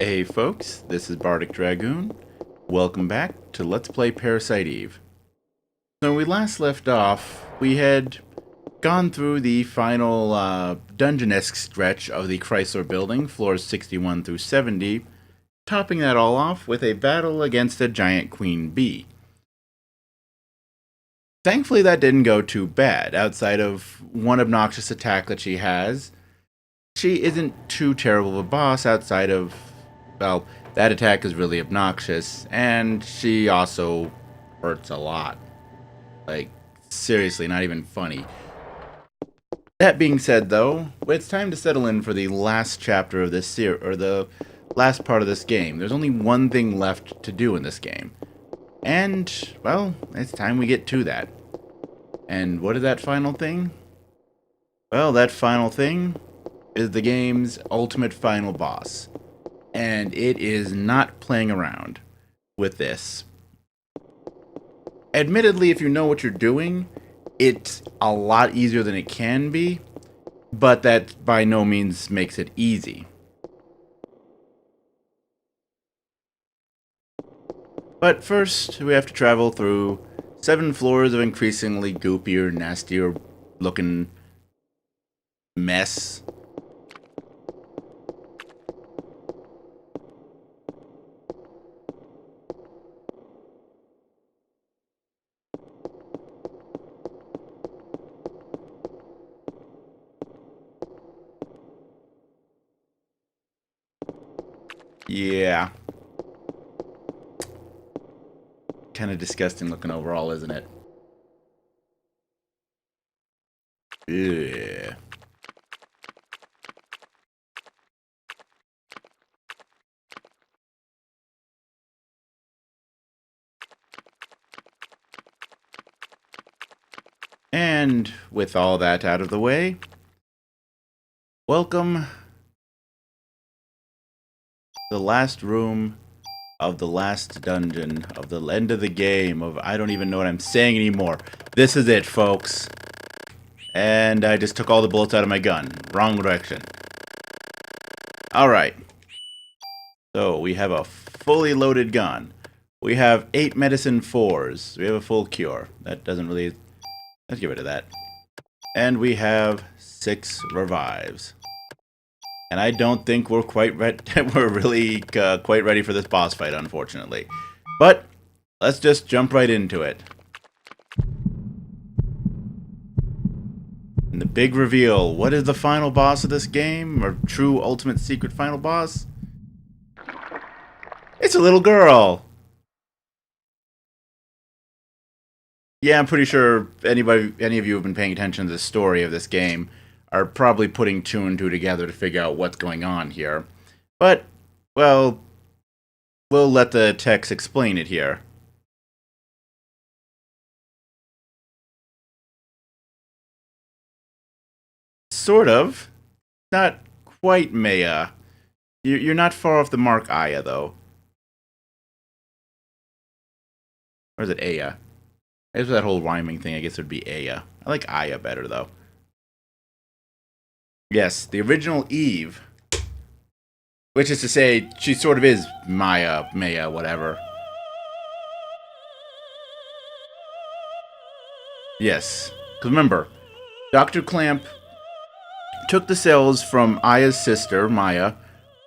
Hey folks, this is Bardic Dragoon. Welcome back to Let's Play Parasite Eve. So when we last left off, we had gone through the final dungeon-esque stretch of the Chrysler Building, floors 61 through 70, topping that all off with a battle against a giant queen bee. Thankfully that didn't go too bad. Outside of one obnoxious attack that she has, she isn't too terrible of a boss outside of, well, that attack is really obnoxious, and she also hurts a lot. Like, seriously, not even funny. That being said, though, it's time to settle in for the last chapter of this series, or the last part of this game. There's only one thing left to do in this game. And, well, it's time we get to that. And what is that final thing? Well, that final thing is the game's ultimate final boss. And it is not playing around with this. Admittedly, if you know what you're doing, it's a lot easier than it can be, but that by no means makes it easy. But first, we have to travel through 7 floors of increasingly goopier, nastier looking mess. Yeah. Kind of disgusting looking overall, isn't it? Yeah. And with all that out of the way, welcome to the last room of the last dungeon of the end of the game of I don't even know what I'm saying anymore. This is it, folks. And I just took all the bullets out of my gun. Wrong direction. Alright. So we have a fully loaded gun. We have 8 medicine 4s. We have a full cure. That doesn't really... Let's get rid of that. And we have 6 revives. And I don't think we're quite we're really quite ready for this boss fight, unfortunately. But let's just jump right into it. And the big reveal. What is the final boss of this game? Or true ultimate secret final boss? It's a little girl! Yeah, I'm pretty sure any of you who have been paying attention to the story of this game are probably putting 2 and 2 together to figure out what's going on here. But, well, we'll let the text explain it here. Sort of. Not quite Maya. You're not far off the mark, Aya, though. Or is it Aya? I guess with that whole rhyming thing, I guess it would be Aya. I like Aya better, though. Yes, the original Eve. Which is to say, she sort of is Maya, whatever. Yes. Because remember, Dr. Clamp took the cells from Aya's sister, Maya,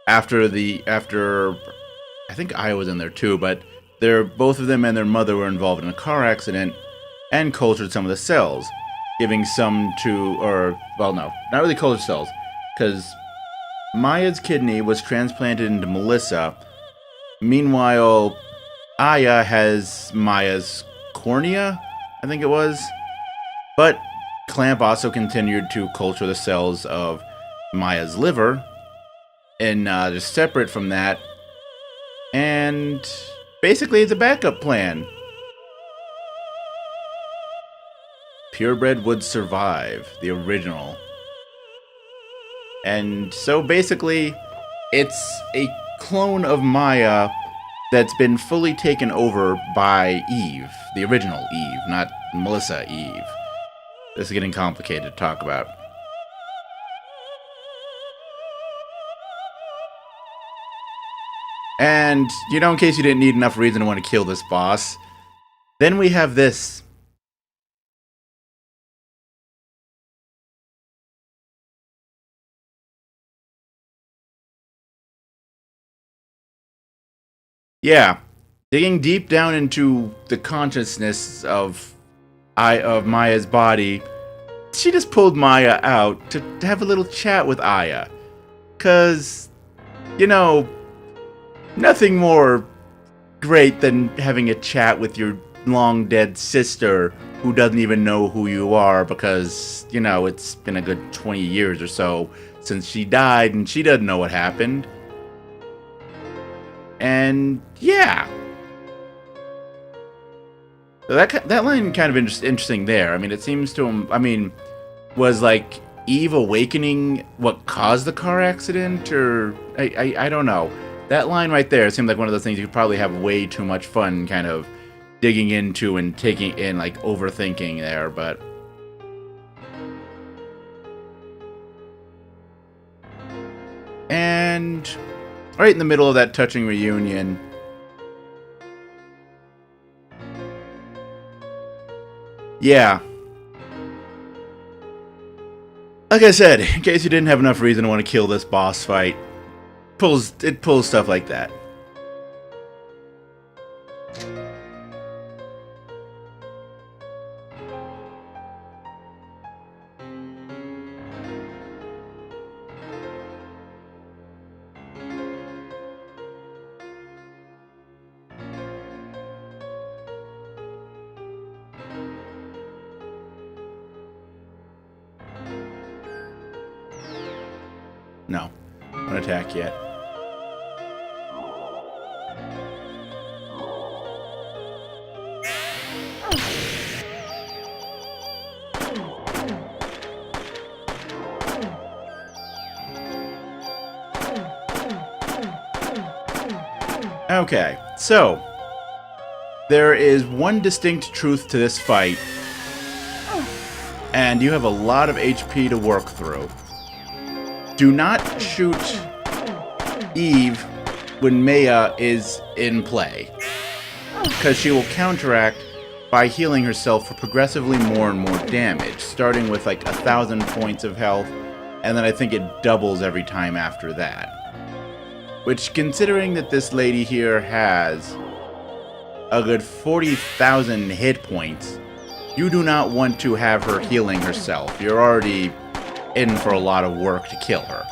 after I think Aya was in there too, but both of them and their mother were involved in a car accident and cultured some of the cells, giving some to, or, well, no, not really cultured cells, because Maya's kidney was transplanted into Melissa. Meanwhile, Aya has Maya's cornea, I think it was. But Clamp also continued to culture the cells of Maya's liver, and just separate from that. And basically, it's a backup plan. Purebred would survive, the original. And so basically, it's a clone of Maya that's been fully taken over by Eve, the original Eve, not Melissa Eve. This is getting complicated to talk about. And, you know, in case you didn't need enough reason to want to kill this boss, then we have this. Yeah. Digging deep down into the consciousness of Maya's body, she just pulled Maya out to have a little chat with Aya. 'Cause, you know, nothing more great than having a chat with your long dead sister who doesn't even know who you are because, you know, it's been a good 20 years or so since she died and she doesn't know what happened. And yeah. So that line kind of interesting there. I mean, it seems to him, I mean, was like Eve awakening what caused the car accident, or I don't know. That line right there seemed like one of those things you could probably have way too much fun kind of digging into and taking in, like overthinking there, but and right in the middle of that touching reunion, yeah. Like I said, in case you didn't have enough reason to want to kill this boss fight, it pulls stuff like that. No, don't attack yet. Okay, so there is one distinct truth to this fight, and you have a lot of HP to work through. Do not shoot Eve when Maya is in play, because she will counteract by healing herself for progressively more and more damage, starting with like 1,000 points of health, and then I think it doubles every time after that. Which, considering that this lady here has a good 40,000 hit points, you do not want to have her healing herself. You're already in for a lot of work to kill her.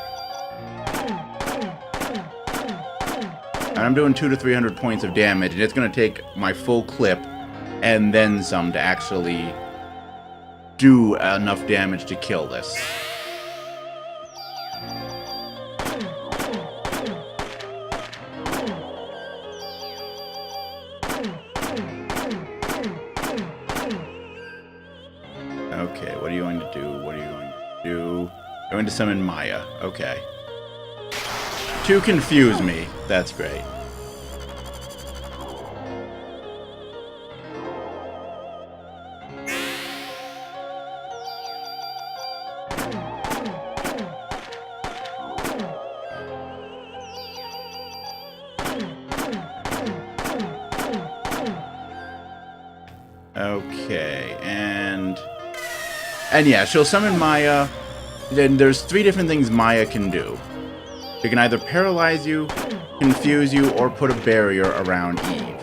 And I'm doing 200 to 300 points of damage, and it's going to take my full clip and then some to actually do enough damage to kill this. Okay, what are you going to do? What are you going to do? I'm going to summon Maya. Okay. To confuse me. That's great. Okay, and yeah, she'll summon Maya. Then there's 3 different things Maya can do. She can either paralyze you, confuse you, or put a barrier around Eve.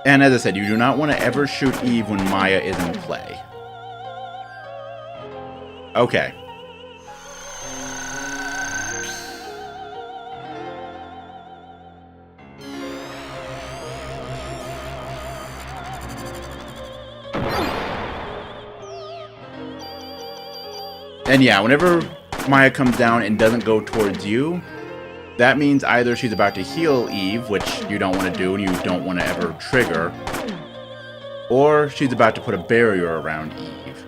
And as I said, you do not want to ever shoot Eve when Maya is in play. Okay. And yeah, whenever Maya comes down and doesn't go towards you, that means either she's about to heal Eve, which you don't want to do and you don't want to ever trigger, or she's about to put a barrier around Eve.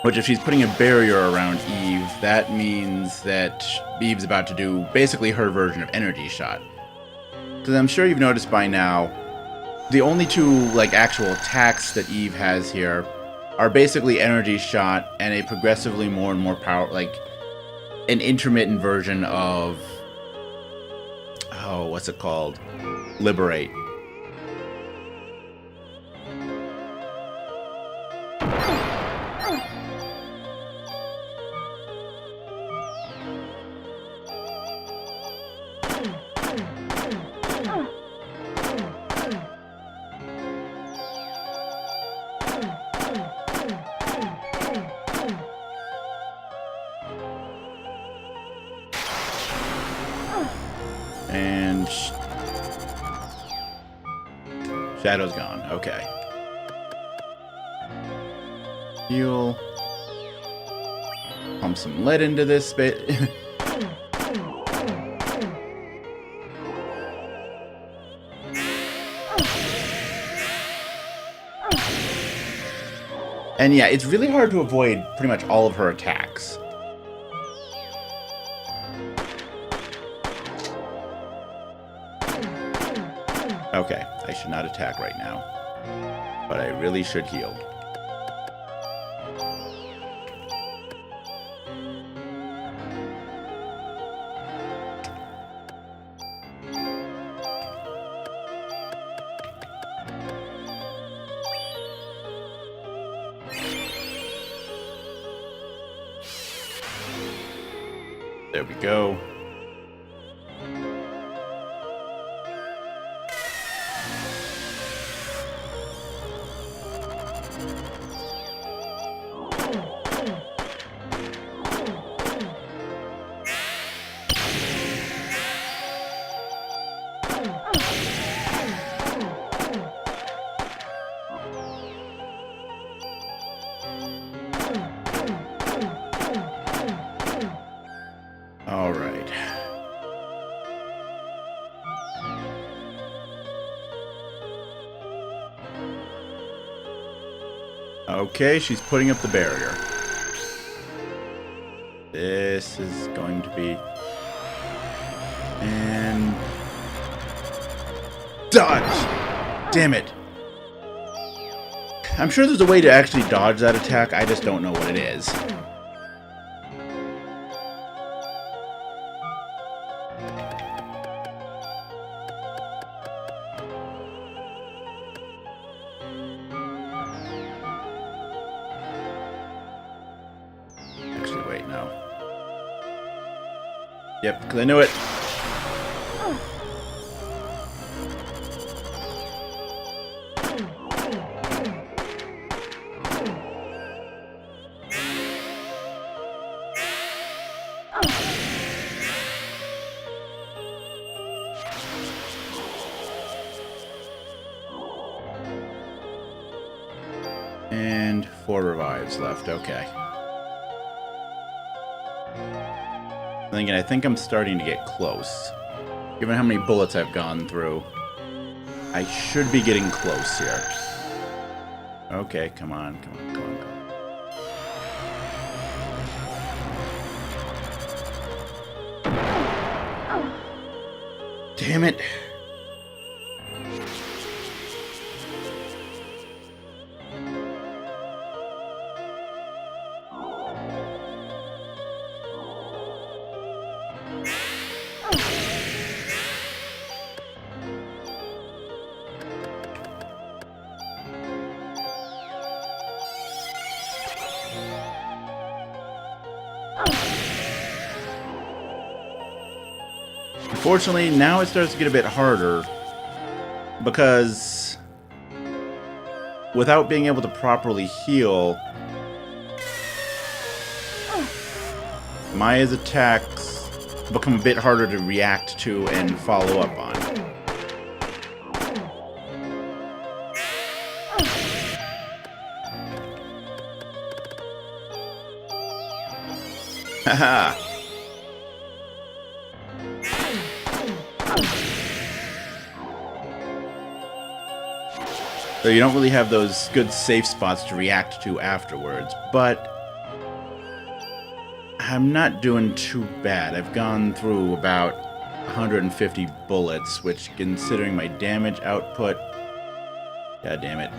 Which, if she's putting a barrier around Eve, that means that Eve's about to do basically her version of energy shot. Because I'm sure you've noticed by now, the only two like actual attacks that Eve has here are basically energy shot and a progressively more and more power, like an intermittent version of, oh, what's it called? Liberate. And Shadow's gone. Okay. Heal. Pump some lead into this bit. And yeah, it's really hard to avoid pretty much all of her attacks. Okay, I should not attack right now, but I really should heal. There we go. All right. Okay, she's putting up the barrier. This is going to be... And... Dodge! Damn it! I'm sure there's a way to actually dodge that attack, I just don't know what it is. Actually, wait, no. Yep, because I knew it. And 4 revives left, okay. I think I'm starting to get close. Given how many bullets I've gone through, I should be getting close here. Okay, come on, come on, come on, come on. Damn it. Unfortunately, now it starts to get a bit harder because without being able to properly heal, Maya's attacks become a bit harder to react to and follow up on. Haha! So you don't really have those good safe spots to react to afterwards, but I'm not doing too bad. I've gone through about 150 bullets, which, considering my damage output... God damn it.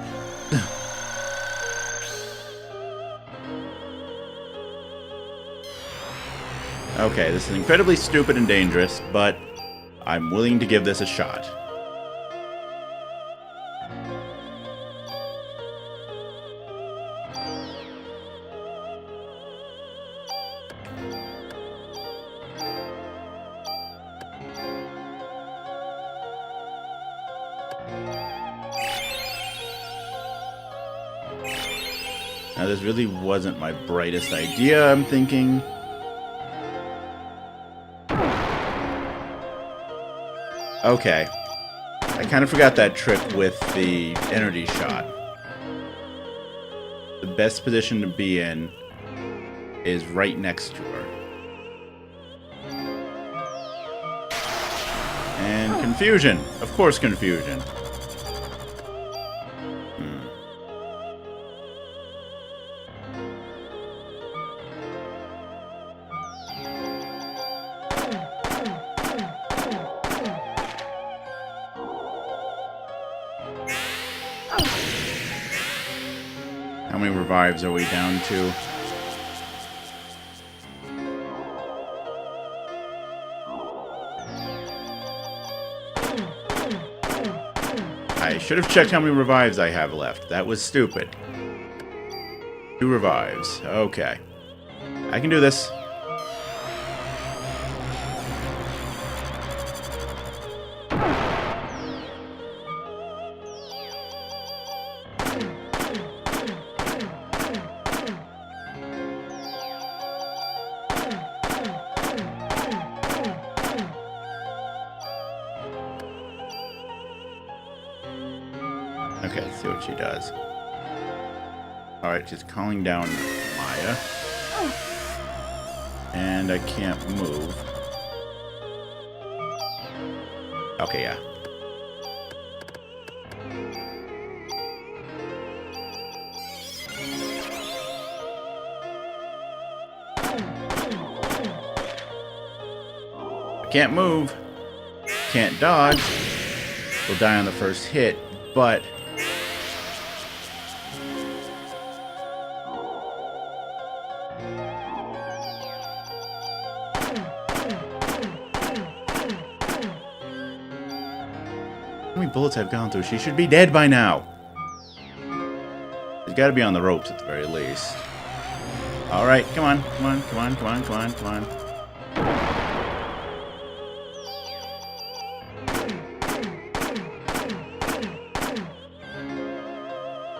Okay, this is incredibly stupid and dangerous, but I'm willing to give this a shot. Now, this really wasn't my brightest idea, I'm thinking. Okay. I kind of forgot that trick with the energy shot. The best position to be in is right next to her. And confusion. Of course, confusion. How many revives are we down to? I should have checked how many revives I have left. That was stupid. 2 revives. Okay. I can do this. Okay, let's see what she does. Alright, she's calling down Maya. And I can't move. Okay, yeah. I can't move. Can't dodge. We'll die on the first hit, but... How many bullets I've gone through? She should be dead by now. She's got to be on the ropes at the very least. All right, come on, come on, come on, come on, come on, come on.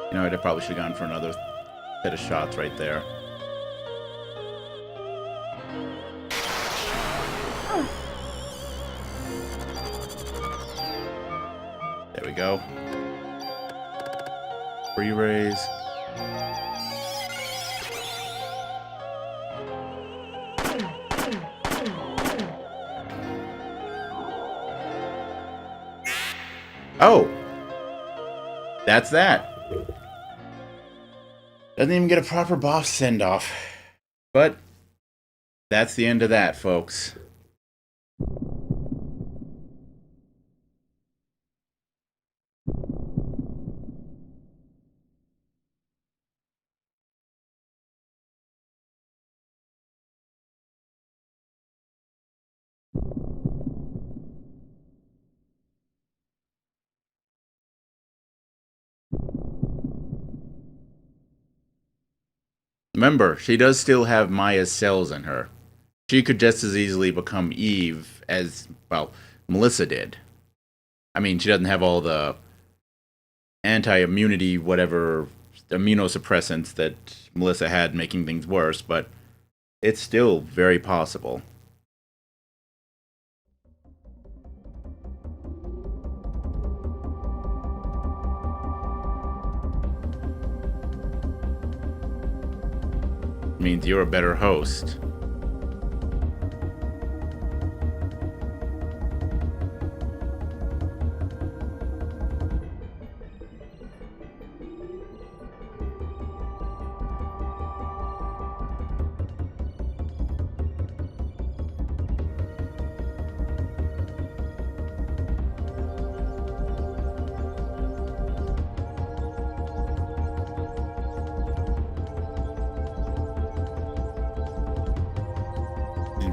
You know what? I probably should have gone for another set of shots right there. There we go. Free raise. Oh! That's that. Doesn't even get a proper boss send-off. But that's the end of that, folks. Remember, she does still have Maya's cells in her. She could just as easily become Eve as, well, Melissa did. I mean, she doesn't have all the anti-immunity, whatever, immunosuppressants that Melissa had, making things worse, but it's still very possible. Means you're a better host.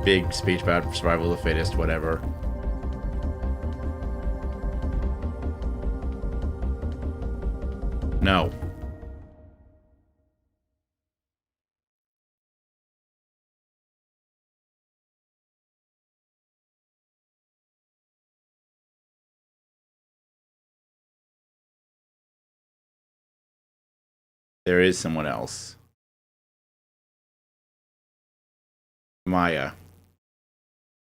big speech about survival of the fittest, whatever. No. There is someone else. Maya.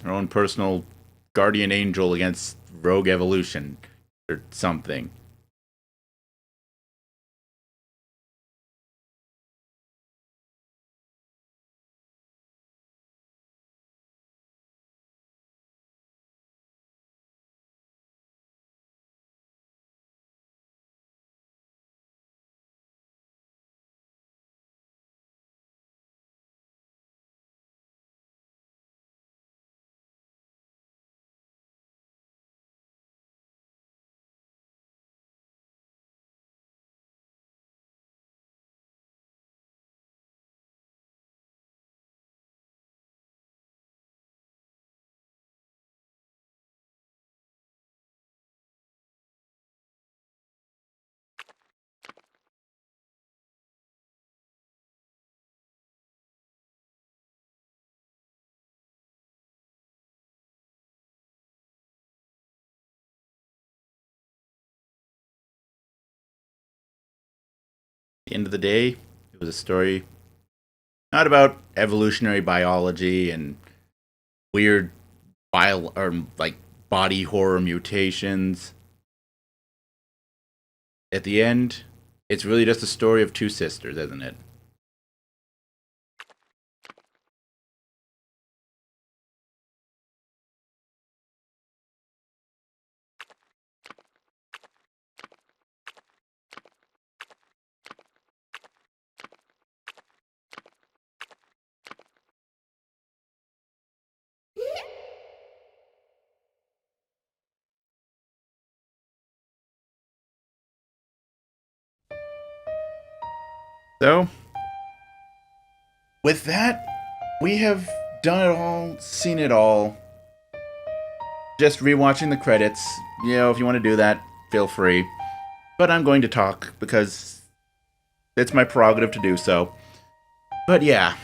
Her own personal guardian angel against rogue evolution. Or something. At the end of the day, it was a story not about evolutionary biology and weird or like body horror mutations. At the end, it's really just a story of two sisters, isn't it? So, with that, we have done it all, seen it all. Just rewatching the credits. If you want to do that, feel free. But I'm going to talk because it's my prerogative to do so. But yeah,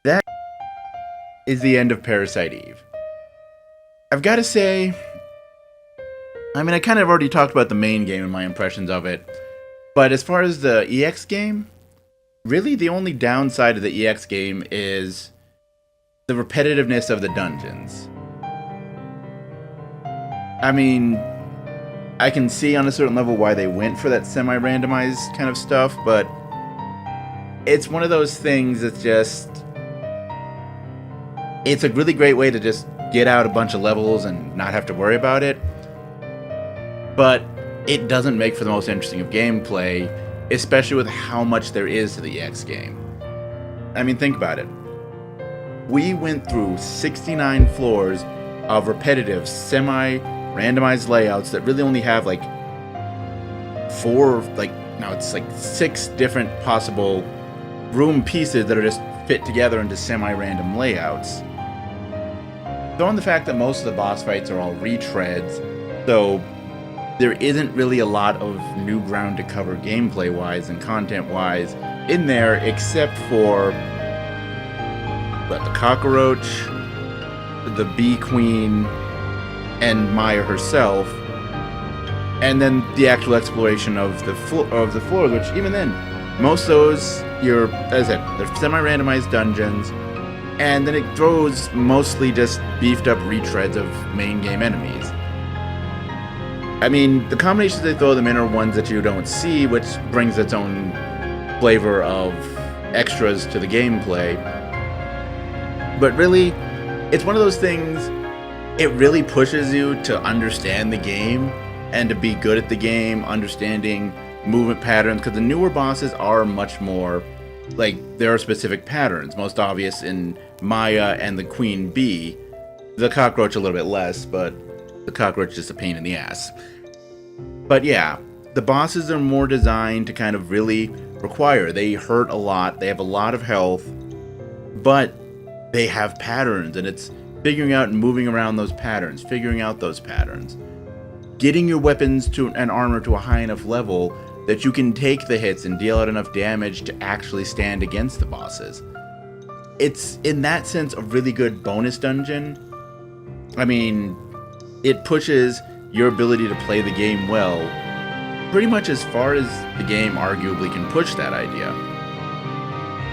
that is the end of Parasite Eve. I've got to say, I kind of already talked about the main game and my impressions of it. But as far as the EX game, really the only downside of the EX game is the repetitiveness of the dungeons. I can see on a certain level why they went for that semi-randomized kind of stuff, but it's one of those things that's just... It's a really great way to just get out a bunch of levels and not have to worry about it. But it doesn't make for the most interesting of gameplay, especially with how much there is to the EX game. Think about it. We went through 69 floors of repetitive, semi-randomized layouts that really only have six different possible room pieces that are just fit together into semi-random layouts. Throw in the fact that most of the boss fights are all retreads, so there isn't really a lot of new ground to cover gameplay-wise and content-wise in there, except for the cockroach, the bee queen, and Maya herself, and then the actual exploration of the floor, which even then, most of those, as I said, they're semi-randomized dungeons, and then it throws mostly just beefed up retreads of main game enemies. The combinations they throw them in are ones that you don't see, which brings its own flavor of extras to the gameplay. But really, it's one of those things, it really pushes you to understand the game and to be good at the game, understanding movement patterns, because the newer bosses are much more, there are specific patterns, most obvious in Maya and the Queen Bee. The cockroach a little bit less, but the cockroach is just a pain in the ass. But yeah, the bosses are more designed to kind of really require. They hurt a lot, they have a lot of health, but they have patterns, and it's figuring out and moving around those patterns, figuring out those patterns, getting your weapons to and armor to a high enough level that you can take the hits and deal out enough damage to actually stand against the bosses. It's, in that sense, a really good bonus dungeon. I mean, it pushes your ability to play the game well pretty much as far as the game arguably can push that idea.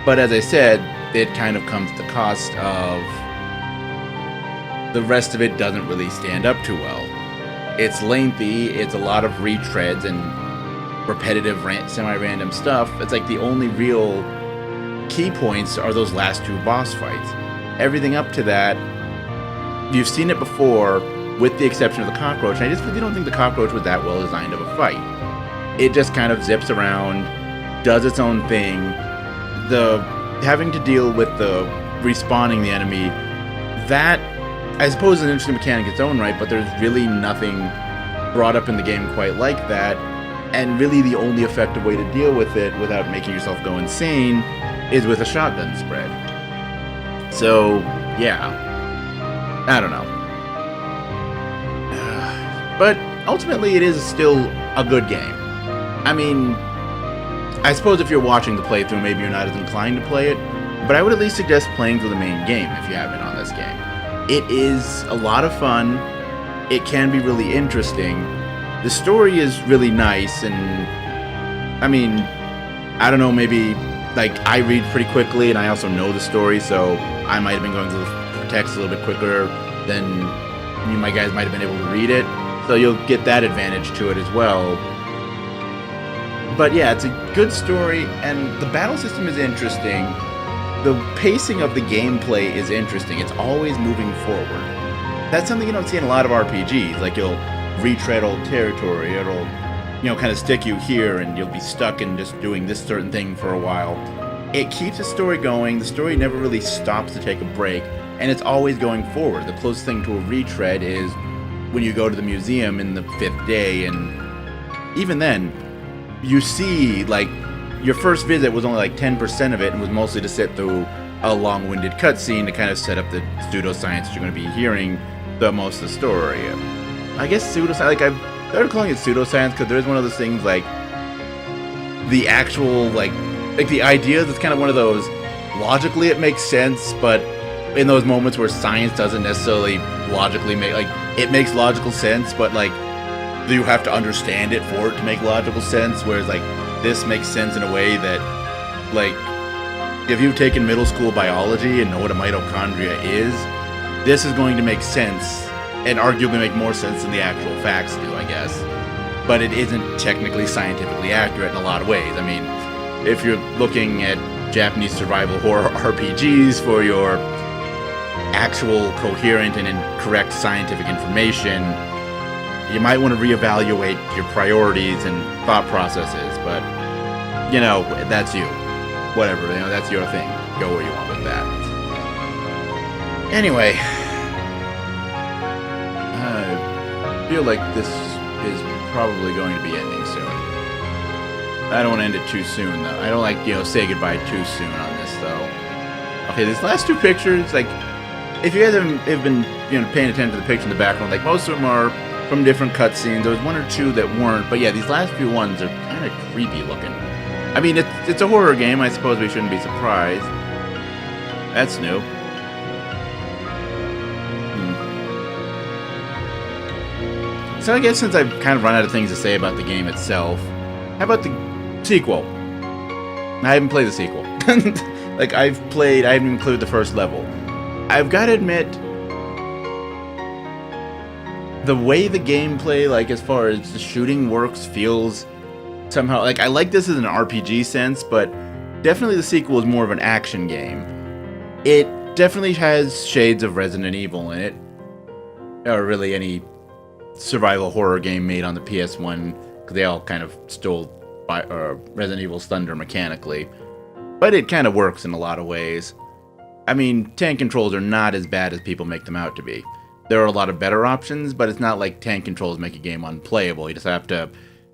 But as I said, it kind of comes at the cost of the rest of it doesn't really stand up too well. It's lengthy, it's a lot of retreads and repetitive, semi-random stuff. It's like the only real key points are those last two boss fights. Everything up to that, you've seen it before, with the exception of the cockroach, and I just really don't think the cockroach was that well designed of a fight. It just kind of zips around, does its own thing. The having to deal with the respawning the enemy, that I suppose is an interesting mechanic in its own right, but there's really nothing brought up in the game quite like that. And really the only effective way to deal with it without making yourself go insane is with a shotgun spread. So, yeah. I don't know. But ultimately it is still a good game. I mean, I suppose if you're watching the playthrough, maybe you're not as inclined to play it, but I would at least suggest playing through the main game if you haven't on this game. It is a lot of fun. It can be really interesting. The story is really nice, and I mean, I don't know, maybe, like, I read pretty quickly, and I also know the story, so I might have been going through the text a little bit quicker than you my guys might have been able to read it, so you'll get that advantage to it as well. But yeah, it's a good story, and the battle system is interesting. The pacing of the gameplay is interesting. It's always moving forward. That's something you don't see in a lot of RPGs. Like, you'll retread old territory, it'll, kind of stick you here, and you'll be stuck in just doing this certain thing for a while. It keeps the story going. The story never really stops to take a break, and it's always going forward. The closest thing to a retread is when you go to the museum in the 5th day, and even then, you see, like, your first visit was only like 10% of it, and was mostly to sit through a long-winded cutscene to kind of set up the pseudoscience that you're going to be hearing the most of the story. I guess pseudoscience, like, I've started calling it pseudoscience because there's one of those things, like, the actual, like the ideas, it's kind of one of those, logically it makes sense, but in those moments where science doesn't necessarily logically make, like, it makes logical sense, but, like, you have to understand it for it to make logical sense, whereas, like, this makes sense in a way that, like, if you've taken middle school biology and know what a mitochondria is, this is going to make sense, and arguably make more sense than the actual facts do, I guess. But it isn't technically scientifically accurate in a lot of ways. I mean, if you're looking at Japanese survival horror RPGs for your actual coherent and correct scientific information, you might want to reevaluate your priorities and thought processes, but, that's you. Whatever, that's your thing. Go where you want with that. Anyway, I feel like this is probably going to be ending soon. I don't want to end it too soon, though. I don't like, say goodbye too soon on this, though. Okay, these last two pictures, like, if you guys have been, paying attention to the picture in the background, like, most of them are from different cutscenes. There was one or two that weren't, but yeah, these last few ones are kind of creepy looking. I mean, it's a horror game. I suppose we shouldn't be surprised. That's new. So I guess since I've kind of run out of things to say about the game itself, how about the sequel? I haven't played the sequel. Like, I haven't included the first level. I've got to admit, the way the gameplay, like, as far as the shooting works, feels somehow, like, I like this as an RPG sense, but definitely the sequel is more of an action game. It definitely has shades of Resident Evil in it, or really any survival horror game made on the PS1, because they all kind of stole Resident Evil's thunder mechanically, but it kind of works in a lot of ways. I mean, tank controls are not as bad as people make them out to be. There are a lot of better options, but it's not like tank controls make a game unplayable. You just have to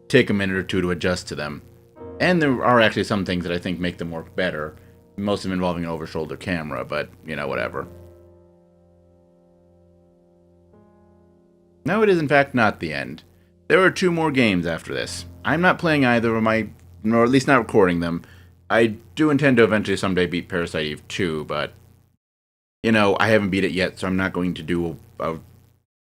take a minute or two to adjust to them. And there are actually some things that I think make them work better. Most of them involving an over-shoulder camera, but, you know, whatever. No, it is in fact not the end. There are 2 more games after this. I'm not playing either of my, or at least not recording them. I do intend to eventually someday beat Parasite Eve 2, but, you know, I haven't beat it yet, so I'm not going to do a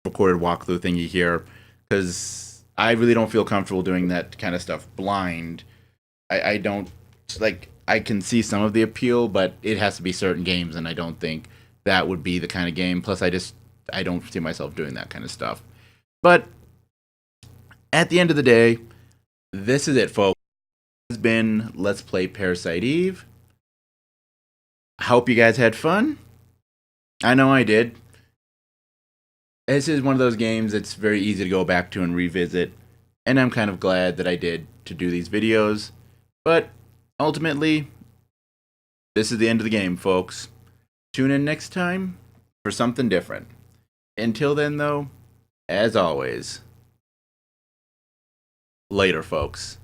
recorded walkthrough thingy here, because I really don't feel comfortable doing that kind of stuff blind. I don't, like, I can see some of the appeal, but it has to be certain games, and I don't think that would be the kind of game. Plus, I don't see myself doing that kind of stuff. But at the end of the day, this is it, folks. This has been Let's Play Parasite Eve. I hope you guys had fun. I know I did. This is one of those games that's very easy to go back to and revisit, and I'm kind of glad that I did to do these videos. But ultimately, this is the end of the game, folks. Tune in next time for something different. Until then, though, as always, later, folks.